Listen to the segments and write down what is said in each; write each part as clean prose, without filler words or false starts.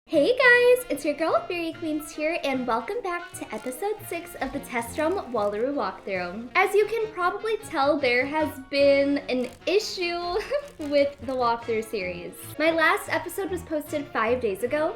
Hey guys, it's your girl faeriequeens here, and welcome back to episode 6 of the Test Realm WALLARU walkthrough. As you can probably tell, there has been an issue with the walkthrough series. My last episode was posted 5 days ago,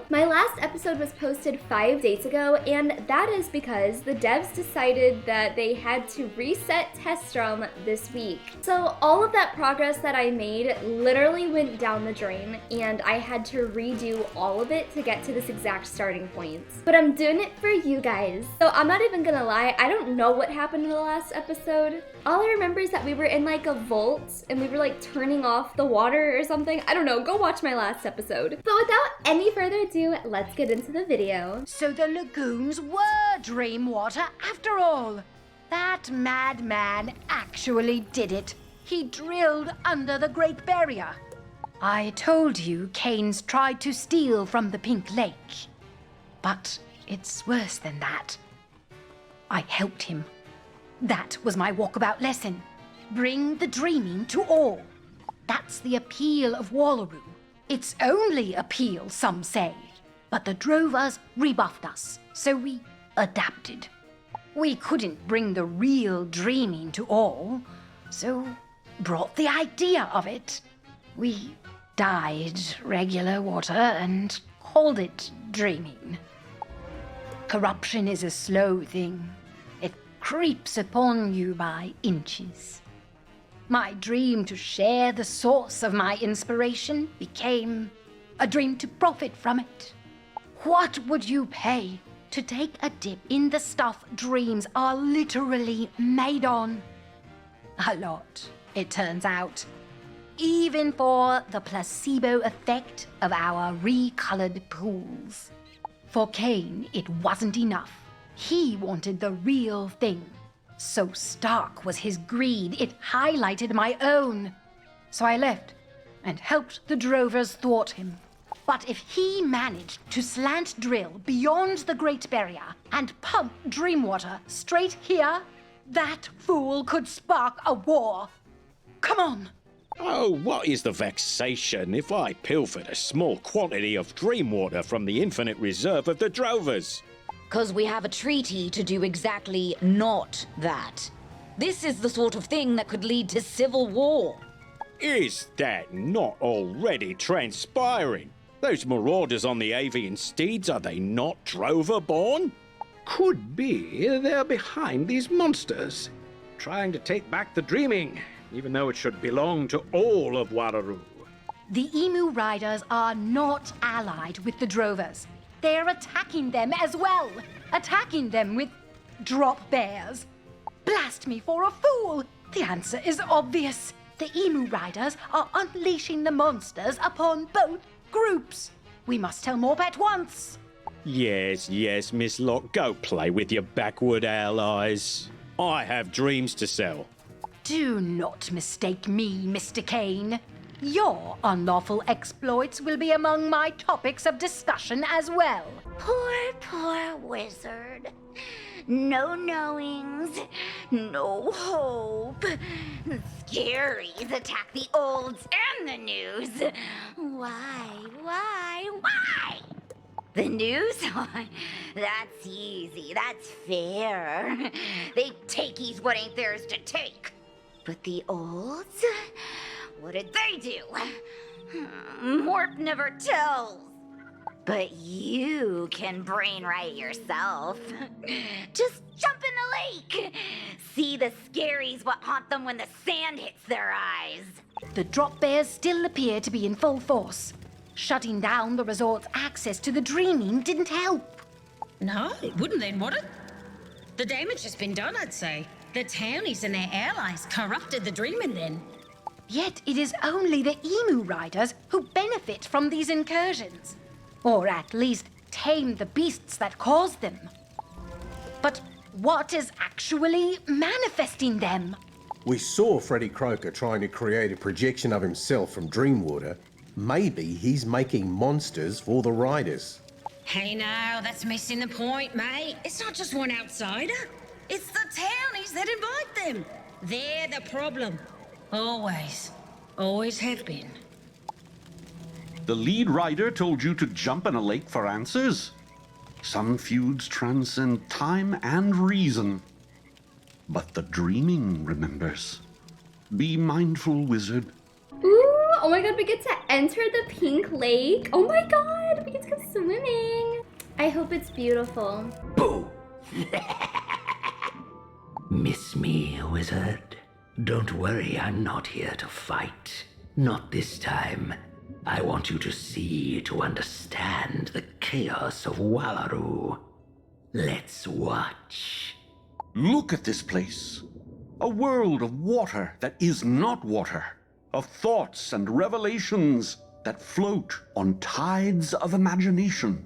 and that is because the devs decided that they had to reset Test Realm this week. So all of that progress that I made literally went down the drain, and I had to redo all of it to get to this exact starting point. But I'm doing it for you guys. So I'm not even gonna lie, I don't know what happened in the last episode. All I remember is that we were in like a vault and we were like turning off the water or something. I don't know, go watch my last episode. But without any further ado, let's get into the video. So the lagoons were Dreamwater after all. That madman actually did it. He drilled under the Great Barrier. I told you Canes tried to steal from the Pink Lake. But it's worse than that. I helped him. That was my walkabout lesson. Bring the dreaming to all. That's the appeal of Wallaruu. Its only appeal, some say. But the drovers rebuffed us, so we adapted. We couldn't bring the real dreaming to all, so brought the idea of it. We dyed regular water and called it dreaming. Corruption is a slow thing. It creeps upon you by inches. My dream to share the source of my inspiration became a dream to profit from it. What would you pay to take a dip in the stuff dreams are literally made on? A lot, it turns out. Even for the placebo effect of our recolored pools. For Cain, it wasn't enough. He wanted the real thing. So stark was his greed, it highlighted my own. So I left and helped the drovers thwart him. But if he managed to slant drill beyond the Great Barrier and pump Dreamwater straight here, that fool could spark a war. Come on. Oh, what is the vexation if I pilfered a small quantity of Dreamwater from the infinite reserve of the drovers? 'Cause we have a treaty to do exactly not that. This is the sort of thing that could lead to civil war. Is that not already transpiring? Those marauders on the avian steeds, are they not drover-born? Could be they're behind these monsters, trying to take back the dreaming, even though it should belong to all of Wallaruu. The emu riders are not allied with the drovers. They're attacking them as well. Attacking them with drop bears. Blast me for a fool! The answer is obvious. The emu riders are unleashing the monsters upon both groups. We must tell Morp at once. Yes, Miss Locke, go play with your backward allies. I have dreams to sell. Do not mistake me, Mr. Cain. Your unlawful exploits will be among my topics of discussion as well. Poor wizard. No knowings, no hope. Scaries attack the olds and the news. Why? The news? That's easy, that's fair. They takees what ain't theirs to take. But the olds? What did they do? Morp never tells. But you can brainwrite yourself. Just jump in the lake. See the scaries what haunt them when the sand hits their eyes. The drop bears still appear to be in full force. Shutting down the resort's access to the dreaming didn't help. No, it wouldn't then, would it? The damage has been done, I'd say. The townies and their allies corrupted the dreaming then. Yet it is only the emu riders who benefit from these incursions. Or at least tame the beasts that cause them. But what is actually manifesting them? We saw Freddy Croker trying to create a projection of himself from Dreamwater. Maybe he's making monsters for the riders. Hey now, that's missing the point, mate. It's not just one outsider. It's the townies that invite them. They're the problem. Always. Always have been. The lead rider told you to jump in a lake for answers. Some feuds transcend time and reason. But the dreaming remembers. Be mindful, wizard. Ooh, oh my god, we get to enter the pink lake. Oh my god, we get to go swimming. I hope it's beautiful. Boo! Miss me, wizard? Don't worry, I'm not here to fight. Not this time. I want you to see, to understand the chaos of WALLARU. Let's watch. Look at this place. A world of water that is not water. Of thoughts and revelations that float on tides of imagination.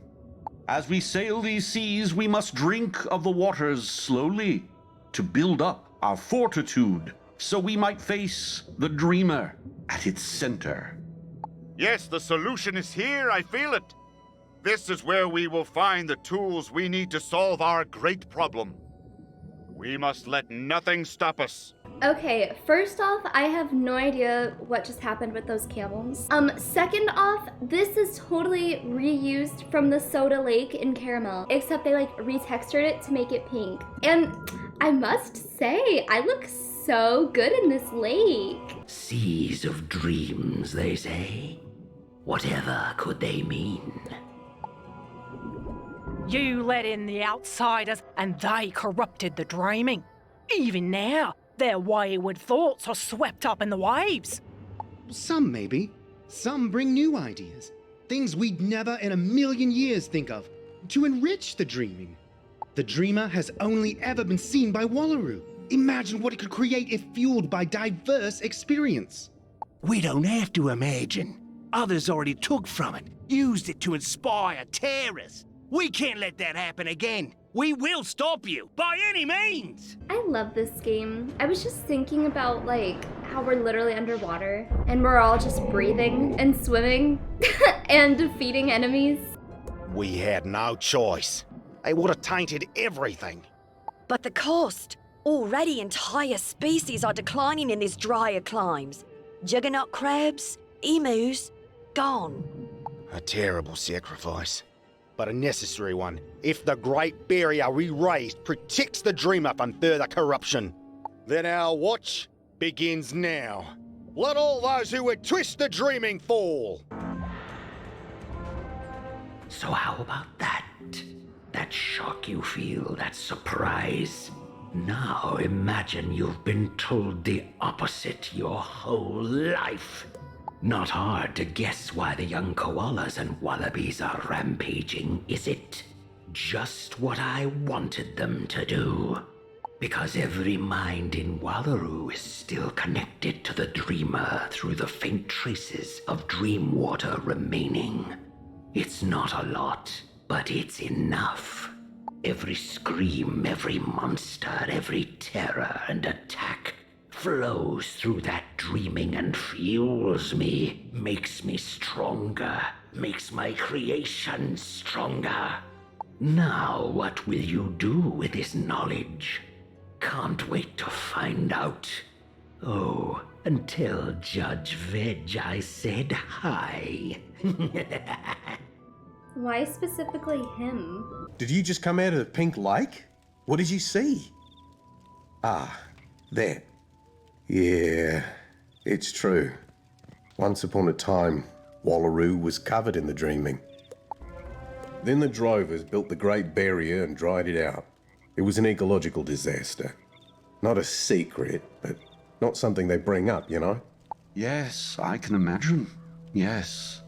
As we sail these seas, we must drink of the waters slowly to build up our fortitude, so we might face the dreamer at its center. Yes, the solution is here, I feel it. This is where we will find the tools we need to solve our great problem. We must let nothing stop us. Okay, first off, I have no idea what just happened with those camels. Second off, this is totally reused from the Soda Lake in Caramel, except they like retextured it to make it pink. And I must say, I look so good in this lake. Seas of dreams, they say. Whatever could they mean? You let in the outsiders and they corrupted the dreaming. Even now, their wayward thoughts are swept up in the waves. Some maybe. Some bring new ideas. Things we'd never in a million years think of. To enrich the dreaming. The dreamer has only ever been seen by WALLARU. Imagine what it could create if fueled by diverse experience. We don't have to imagine. Others already took from it, used it to inspire terrorists. We can't let that happen again. We will stop you, by any means! I love this game. I was just thinking about like how we're literally underwater and we're all just breathing and swimming and defeating enemies. We had no choice. They would have tainted everything. But the cost. Already entire species are declining in these drier climes. Juggernaut crabs, emus, gone. A terrible sacrifice, but a necessary one, if the Great Barrier we raised protects the dreamer from further corruption. Then our watch begins now. Let all those who would twist the dreaming fall. So how about that? That shock you feel, that surprise. Now imagine you've been told the opposite your whole life. Not hard to guess why the young koalas and wallabies are rampaging, is it? Just what I wanted them to do. Because every mind in WALLARU is still connected to the dreamer through the faint traces of Dreamwater remaining. It's not a lot, but it's enough. Every scream, every monster, every terror and attack flows through that dreaming and fuels me, makes me stronger, makes my creation stronger. Now what will you do with this knowledge? Can't wait to find out. Oh, and tell Judge Veg I said hi. Why specifically him? Did you just come out of the pink lake? What did you see? Ah, there. Yeah, it's true. Once upon a time, WALLARU was covered in the dreaming. Then the drovers built the Great Barrier and dried it out. It was an ecological disaster. Not a secret, but not something they bring up, you know? Yes, I can imagine. Yes.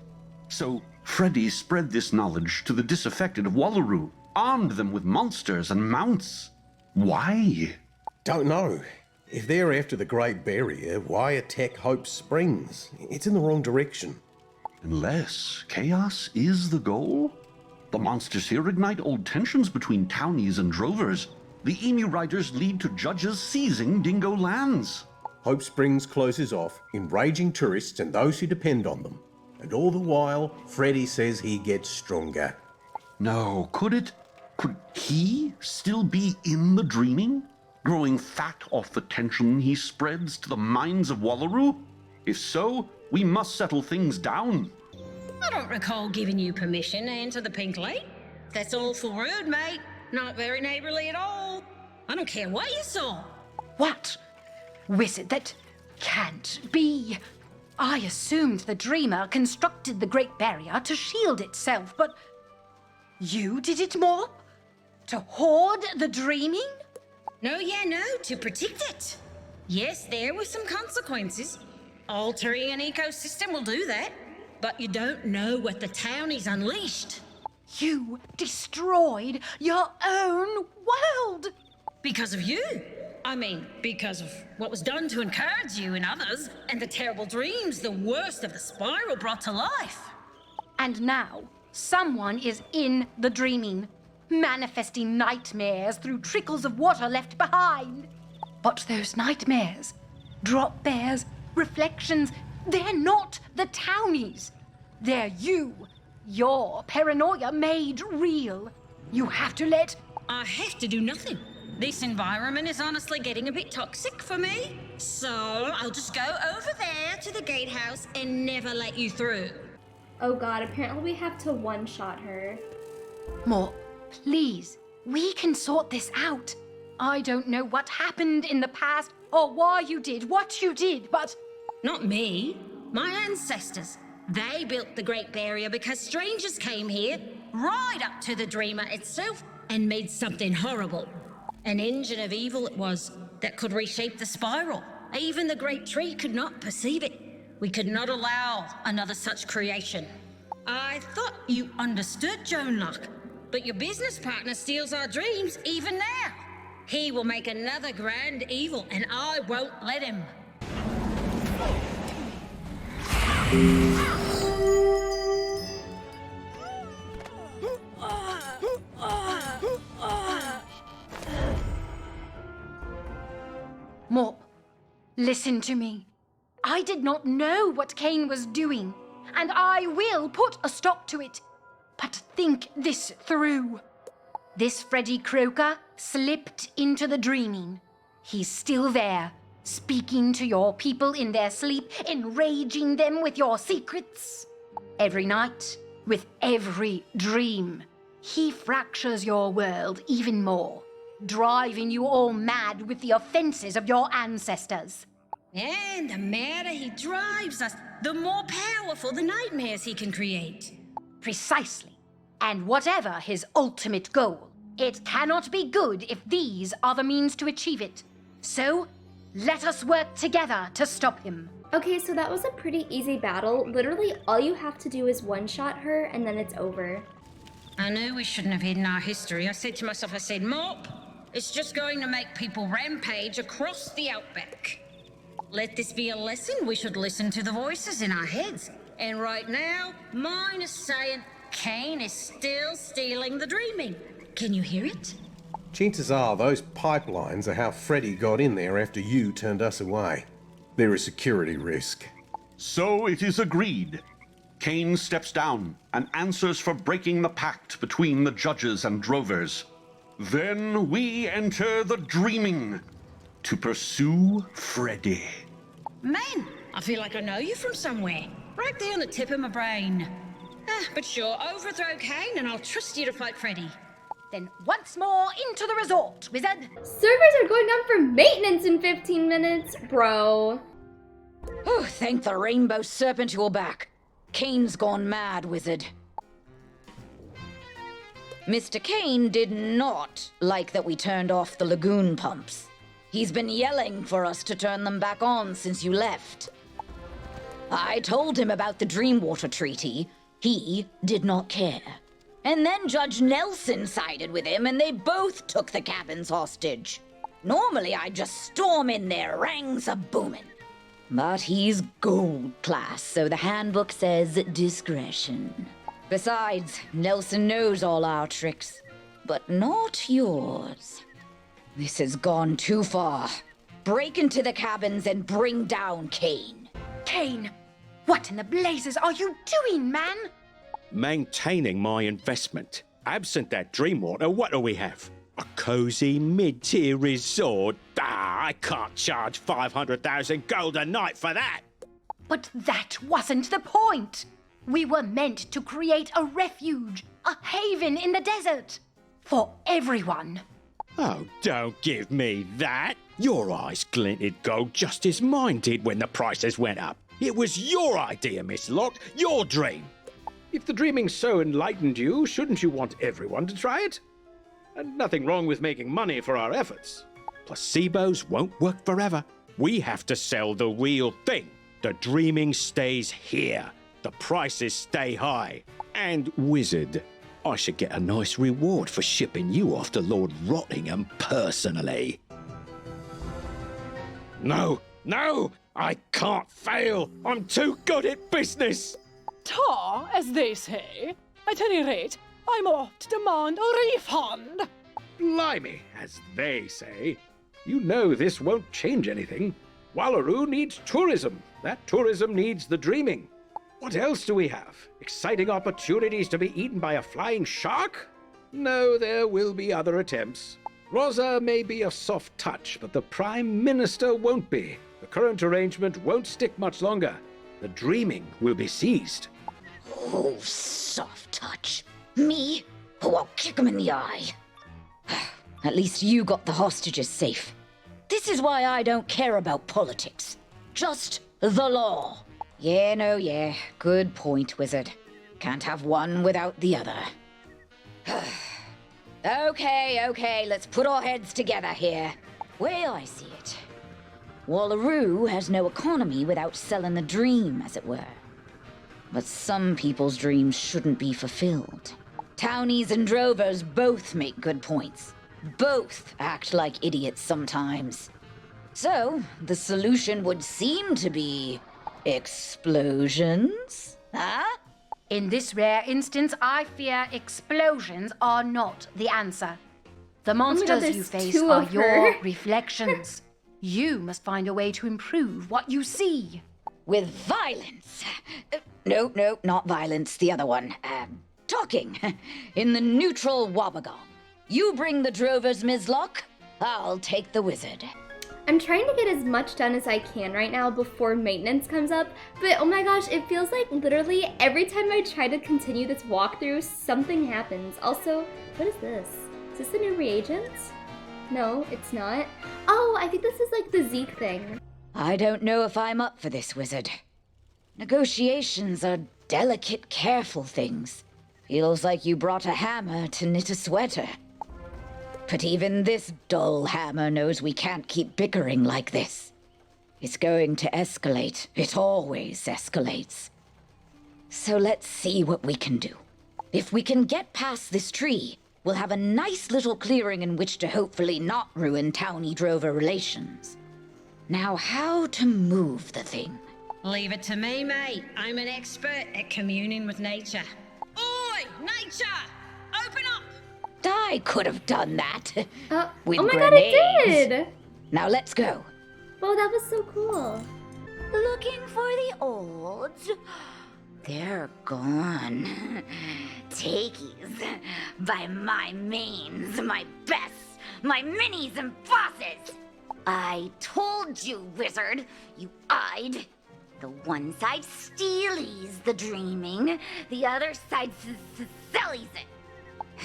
So Freddy spread this knowledge to the disaffected of WALLARU, armed them with monsters and mounts. Why? Don't know. If they're after the Great Barrier, why attack Hope Springs? It's in the wrong direction. Unless chaos is the goal? The monsters here ignite old tensions between townies and drovers. The emu riders lead to judges seizing dingo lands. Hope Springs closes off, enraging tourists and those who depend on them. And all the while, Freddy says he gets stronger. No, could he still be in the dreaming? Growing fat off the tension he spreads to the minds of WALLARU? If so, we must settle things down. I don't recall giving you permission to enter the Pink Lake. That's awful rude, mate. Not very neighborly at all. I don't care what you saw. What? Wizard, that can't be. I assumed the Dreamer constructed the Great Barrier to shield itself, but you did it, Mop? To hoard the dreaming? No, to protect it. Yes, there were some consequences. Altering an ecosystem will do that. But you don't know what the townies unleashed. You destroyed your own world! Because of you. I mean, because of what was done to encourage you and others, and the terrible dreams the worst of the spiral brought to life. And now, someone is in the dreaming, manifesting nightmares through trickles of water left behind. But those nightmares, drop bears, reflections, they're not the townies. They're you. Your paranoia made real. You have to let... I have to do nothing. This environment is honestly getting a bit toxic for me. So I'll just go over there to the gatehouse and never let you through. Oh god, apparently we have to one-shot her. More, please. We can sort this out. I don't know what happened in the past or why you did what you did, but... Not me. My ancestors. They built the Great Barrier because strangers came here, right up to the Dreamer itself, and made something horrible. An engine of evil it was that could reshape the spiral. Even the Great Tree could not perceive it. We could not allow another such creation. I thought you understood, Joan Locke, but your business partner steals our dreams even now. He will make another grand evil, and I won't let him. Mop, listen to me. I did not know what Cain was doing, and I will put a stop to it. But think this through. This Freddy Croker slipped into the dreaming. He's still there, speaking to your people in their sleep, enraging them with your secrets. Every night, with every dream, he fractures your world even more, driving you all mad with the offenses of your ancestors. And the madder he drives us, the more powerful the nightmares he can create. Precisely. And whatever his ultimate goal, it cannot be good if these are the means to achieve it. So, let us work together to stop him. Okay, so that was a pretty easy battle. Literally, all you have to do is one-shot her, and then it's over. I knew we shouldn't have hidden our history. I said to myself, Mop, it's just going to make people rampage across the outback. Let this be a lesson. We should listen to the voices in our heads. And right now, mine is saying Cain is still stealing the dreaming. Can you hear it? Chances are those pipelines are how Freddy got in there after you turned us away. They're a security risk. So it is agreed. Cain steps down and answers for breaking the pact between the judges and drovers. Then we enter the dreaming to pursue Freddy. Man, I feel like I know you from somewhere. Right there on the tip of my brain. But sure, overthrow Cain and I'll trust you to fight Freddy. Then once more into the resort, Wizard. Servers are going down for maintenance in 15 minutes, bro. Oh, thank the Rainbow Serpent you're back. Cain's gone mad, Wizard. Mr. Cain did not like that we turned off the lagoon pumps. He's been yelling for us to turn them back on since you left. I told him about the Dreamwater Treaty. He did not care. And then Judge Nelson sided with him, and they both took the cabins hostage. Normally, I'd just storm in there, rangs a-booming. But he's gold class, so the handbook says discretion. Besides, Nelson knows all our tricks, but not yours. This has gone too far. Break into the cabins and bring down Cain. Cain, what in the blazes are you doing, man? Maintaining my investment. Absent that Dreamwater, what do we have? A cozy mid-tier resort? I can't charge 500,000 gold a night for that. But that wasn't the point. We were meant to create a refuge, a haven in the desert. For everyone. Oh, don't give me that. Your eyes glinted gold just as mine did when the prices went up. It was your idea, Miss Locke, your dream. If the dreaming so enlightened you, shouldn't you want everyone to try it? And nothing wrong with making money for our efforts. Placebos won't work forever. We have to sell the real thing. The dreaming stays here. The prices stay high. And, Wizard, I should get a nice reward for shipping you off to Lord Rottingham personally. No, I can't fail. I'm too good at business. Tar, as they say. At any rate, I'm off to demand a refund. Blimey, as they say. You know this won't change anything. WALLARU needs tourism. That tourism needs the dreaming. What else do we have? Exciting opportunities to be eaten by a flying shark? No, there will be other attempts. Rosa may be a soft touch, but the Prime Minister won't be. The current arrangement won't stick much longer. The dreaming will be seized. Oh, soft touch. Me? Oh, I'll kick him in the eye. At least you got the hostages safe. This is why I don't care about politics. Just the law. Yeah. Good point, Wizard. Can't have one without the other. Okay, let's put our heads together here. Way I see it. WALLARU has no economy without selling the dream, as it were. But some people's dreams shouldn't be fulfilled. Townies and drovers both make good points. Both act like idiots sometimes. So, the solution would seem to be explosions? Huh? In this rare instance, I fear explosions are not the answer. The monsters you face are your reflections. You must find a way to improve what you see. With violence. No, not violence, the other one. Talking. In the neutral Wobbegong. You bring the drovers, Ms. Locke. I'll take the wizard. I'm trying to get as much done as I can right now before maintenance comes up, but oh my gosh, it feels like literally every time I try to continue this walkthrough, something happens. Also, what is this? Is this a new reagent? No, it's not. Oh, I think this is like the Zeke thing. I don't know if I'm up for this, wizard. Negotiations are delicate, careful things. Feels like you brought a hammer to knit a sweater. But even this dull hammer knows we can't keep bickering like this. It's going to escalate. It always escalates. So let's see what we can do. If we can get past this tree, we'll have a nice little clearing in which to hopefully not ruin townie-drover relations. Now, how to move the thing? Leave it to me, mate. I'm an expert at communing with nature. Oi, nature! Open up! I could have done that. With oh my grenades. god, it did! Now let's go. Oh, that was so cool. Looking for the olds? They're gone. Takies by my mains, my bests, my minis and bosses. I told you, wizard, you eyed. The one side stealies the dreaming, the other side sellies it.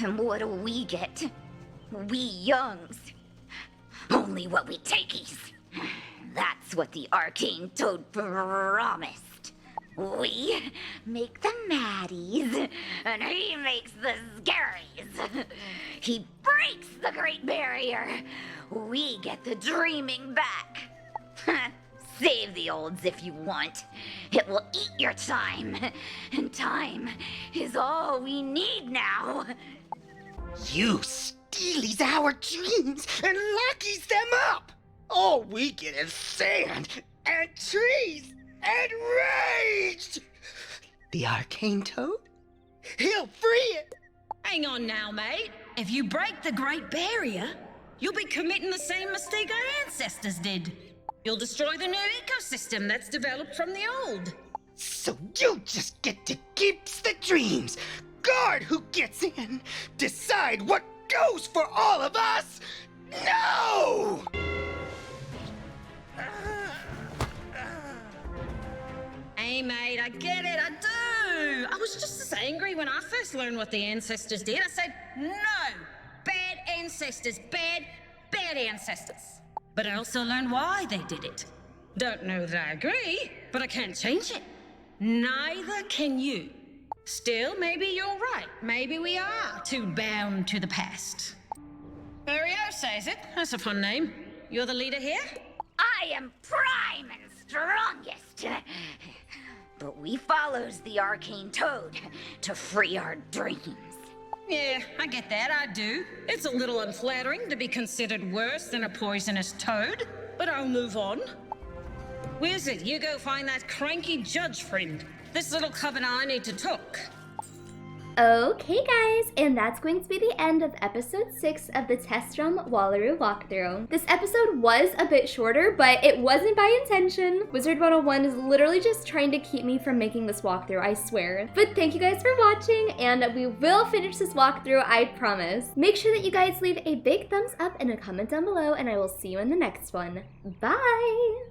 And what do we get? We youngs. Only what we takies. That's what the arcane toad promised. We make the maddies, and he makes the scaries. He breaks the Great Barrier. We get the dreaming back. Save the olds if you want. It will eat your time. And time is all we need now. You stealies our dreams and lockies them up. All we get is sand and trees and rage. The arcane toad? He'll free it. Hang on now, mate. If you break the Great Barrier, you'll be committing the same mistake our ancestors did. You'll destroy the new ecosystem that's developed from the old. So you just get to keep the dreams, guard who gets in, decide what goes for all of us? No! Hey, mate, I get it, I do. I was just as angry when I first learned what the ancestors did. I said, no! Bad ancestors, bad ancestors. But I also learned why they did it. Don't know that I agree, but I can't change it. Neither can you. Still, maybe you're right. Maybe we are too bound to the past. Weru says it. That's a fun name. You're the leader here? I am prime and strongest. But we follows the arcane toad to free our dreams. Yeah, I get that, I do. It's a little unflattering to be considered worse than a poisonous toad, but I'll move on. Wizard, you go find that cranky judge friend. This little cub and I need to talk. Okay guys, and that's going to be the end of episode 6 of the Testrum Wallaroo walkthrough. This episode was a bit shorter, but it wasn't by intention. Wizard101 is literally just trying to keep me from making this walkthrough, I swear. But thank you guys for watching, and we will finish this walkthrough, I promise. Make sure that you guys leave a big thumbs up and a comment down below, and I will see you in the next one. Bye!